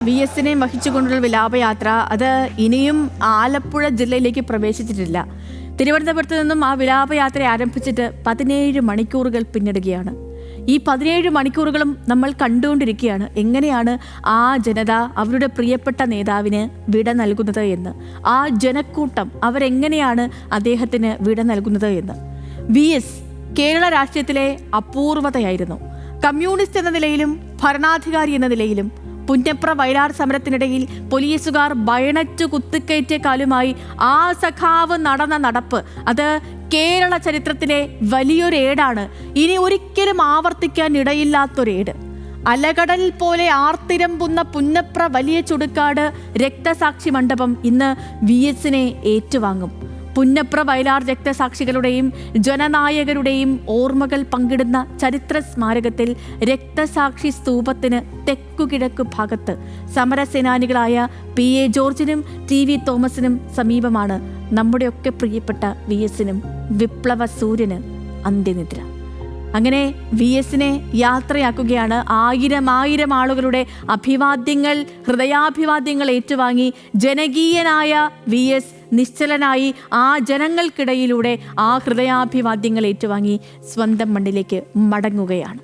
VS-നെ വഹിച്ചുകൊണ്ടുള്ള വിലാപയാത്ര അത് ഇനിയും ആലപ്പുഴ ജില്ലയിലേക്ക് പ്രവേശിച്ചിട്ടില്ല. തിരുവനന്തപുരത്ത് നിന്നും ആ വിലാപയാത്ര ആരംഭിച്ചിട്ട് 17 മണിക്കൂറുകൾ പിന്നിടുകയാണ്. ഈ 17 മണിക്കൂറുകളും നമ്മൾ കണ്ടുകൊണ്ടിരിക്കുകയാണ് എങ്ങനെയാണ് ആ ജനത അവരുടെ പ്രിയപ്പെട്ട നേതാവിന് വിട നൽകുന്നത് എന്ന്. ആ ജനക്കൂട്ടം അവരെങ്ങനെയാണ് അദ്ദേഹത്തിന് വിട നൽകുന്നത് എന്ന്. VS കേരള രാഷ്ട്രീയത്തിലെ അപൂർവതയായിരുന്നു. കമ്മ്യൂണിസ്റ്റ് എന്ന നിലയിലും ഭരണാധികാരി എന്ന നിലയിലും പുന്നപ്ര വയലാർ സമരത്തിനിടയിൽ പോലീസുകാർ ബയണറ്റ് കുത്തിക്കയറ്റിയ കാലുമായി ആ സഖാവ് നടന്ന നടപ്പ് അത് കേരള ചരിത്രത്തിലെ വലിയൊരു ഏടാണ്. ഇനി ഒരിക്കലും ആവർത്തിക്കാൻ ഇടയില്ലാത്തൊരേട്. അലകടൽ പോലെ ആർത്തിരമ്പുന്ന പുന്നപ്ര വലിയ ചുടുക്കാട് രക്തസാക്ഷി മണ്ഡപം ഇന്ന് VS-നെ ഏറ്റുവാങ്ങും. പുന്നപ്ര വയലാർ രക്തസാക്ഷികളുടെയും ജനനായകരുടെയും ഓർമ്മകൾ പങ്കിടുന്ന ചരിത്ര സ്മാരകത്തിൽ രക്തസാക്ഷി സ്തൂപത്തിന് തെക്കുകിഴക്കു ഭാഗത്ത് സമരസേനാനികളായ PA ജോർജിനും TV തോമസിനും സമീപമാണ് നമ്മുടെയൊക്കെ പ്രിയപ്പെട്ട VS-നും വിപ്ലവ സൂര്യന് അന്ത്യനിദ്ര. അങ്ങനെ VS-നെ യാത്രയാക്കുകയാണ്. ആയിരം ആളുകളുടെ അഭിവാദ്യങ്ങൾ, ഹൃദയാഭിവാദ്യങ്ങൾ ഏറ്റുവാങ്ങി ജനകീയനായ VS നിശ്ചലനായി ആ ജനങ്ങൾക്കിടയിലൂടെ ആ ഹൃദയാഭിവാദ്യങ്ങൾ ഏറ്റുവാങ്ങി സ്വന്തം മണ്ണിലേക്ക് മടങ്ങുകയാണ്.